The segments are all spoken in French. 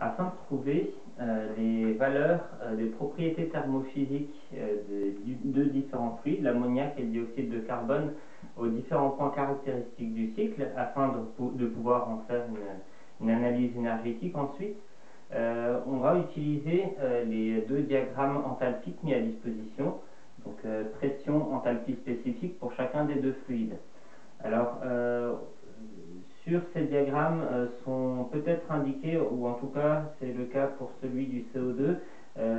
afin de trouver les valeurs des propriétés thermophysiques de différents fluides, l'ammoniac et le dioxyde de carbone, aux différents points caractéristiques du cycle, afin de pouvoir en faire une analyse énergétique ensuite. On va utiliser les deux diagrammes enthalpiques mis à disposition, donc pression, enthalpie spécifique pour chacun des deux fluides. Alors, sur ces diagrammes sont peut-être indiqués, ou en tout cas c'est le cas pour celui du CO2,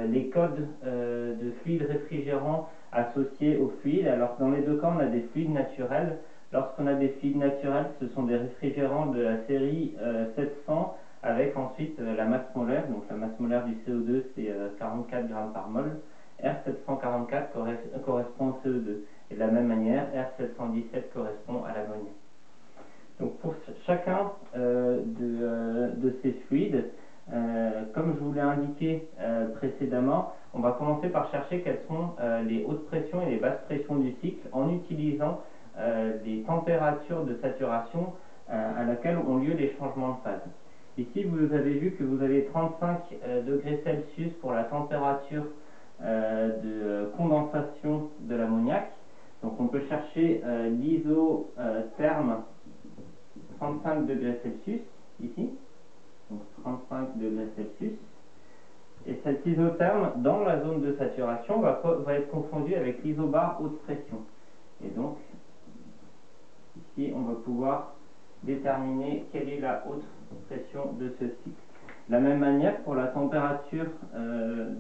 les codes de fluides réfrigérants associés aux fluides. Alors dans les deux cas on a des fluides naturels. Lorsqu'on a des fluides naturels, ce sont des réfrigérants de la série 700 avec ensuite la masse molaire. Donc la masse molaire du CO2 c'est 44 grammes par mol. R744 correspond au CO2. Et de la même manière, R717 correspond à l'ammoniac. Donc pour chacun de ces fluides, comme je vous l'ai indiqué précédemment, on va commencer par chercher quelles sont les hautes pressions et les basses pressions du cycle en utilisant les températures de saturation à laquelle ont lieu les changements de phase. Ici, vous avez vu que vous avez 35 degrés Celsius pour la température de condensation de l'ammoniac. Donc on peut chercher l'isotherme 35 degrés Celsius, ici, donc 35 degrés Celsius. Et cet isotherme, dans la zone de saturation, va être confondu avec l'isobar haute pression. Et donc, ici, on va pouvoir déterminer quelle est la haute pression de ce cycle. De la même manière, pour la température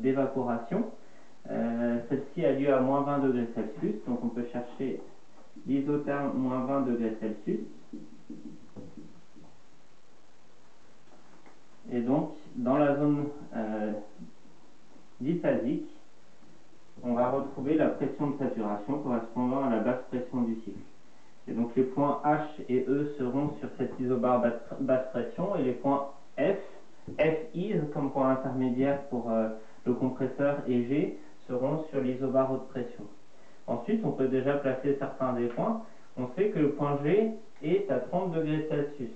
d'évaporation, celle-ci a lieu à moins 20 degrés Celsius, donc on peut chercher l'isotherme moins 20 degrés Celsius. Et donc, dans la zone diphasique, on va retrouver la pression de saturation correspondant à la basse pression du cycle. Et donc les points H et E seront sur cette isobar basse pression, et les points F comme point intermédiaire pour le compresseur, et G seront sur l'isobar haute pression. Ensuite, on peut déjà placer certains des points. On sait que le point G est à 30 degrés Celsius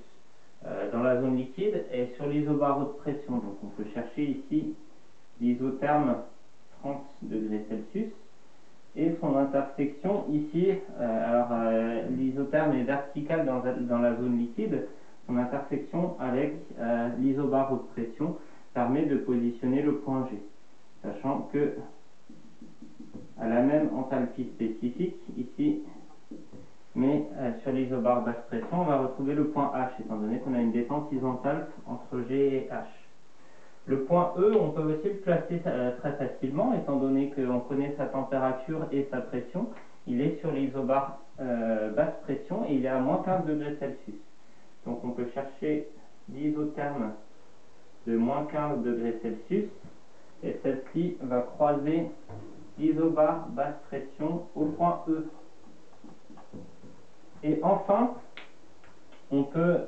dans la zone liquide et sur l'isobar haute pression. Donc on peut chercher ici l'isotherme 30 degrés Celsius et son intersection ici. L'isotherme est vertical dans la zone liquide. Son intersection avec l'isobar haute pression permet de positionner le point G, sachant que à la même enthalpie spécifique ici, mais sur l'isobar basse pression, on va retrouver le point H, étant donné qu'on a une détente isenthalpe entre G et H. Le point E, on peut aussi le placer très facilement, étant donné qu'on connaît sa température et sa pression. Il est sur l'isobar basse pression et il est à moins 15 degrés Celsius. Donc on peut chercher l'isotherme de moins 15 degrés Celsius, et celle-ci va croiser l'isobar basse pression au point E. Et enfin, on peut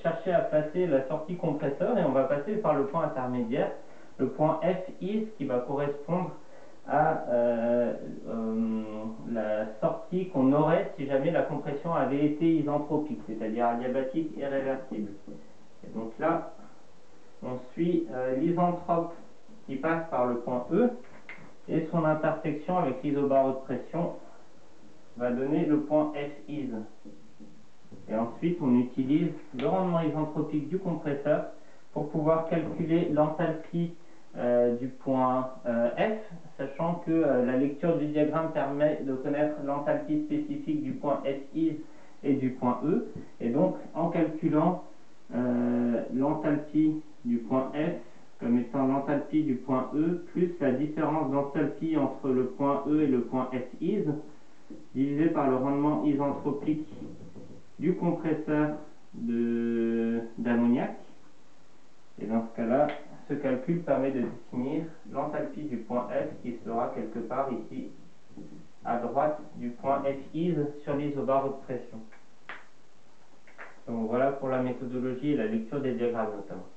chercher à placer la sortie compresseur, et on va passer par le point intermédiaire, le point F qui va correspondre à la sortie qu'on aurait si jamais la compression avait été isentropique, c'est-à-dire adiabatique et réversible. Et donc là, on suit l'isentrope qui passe par le point E, et son intersection avec l'isobar haute pression va donner le point F'. Et ensuite, on utilise le rendement isentropique du compresseur pour pouvoir calculer l'enthalpie du point F, sachant que la lecture du diagramme permet de connaître l'enthalpie spécifique du point F' et du point E. Et donc, en calculant l'enthalpie du point F comme étant l'enthalpie du point E plus la différence d'enthalpie entre le point E et le point F' divisé par le rendement isentropique du compresseur d'ammoniac. Et dans ce cas-là, ce calcul permet de définir l'enthalpie du point F qui sera quelque part ici à droite du point F' sur l'isobar haute pression. Donc voilà pour la méthodologie et la lecture des diagrammes notamment.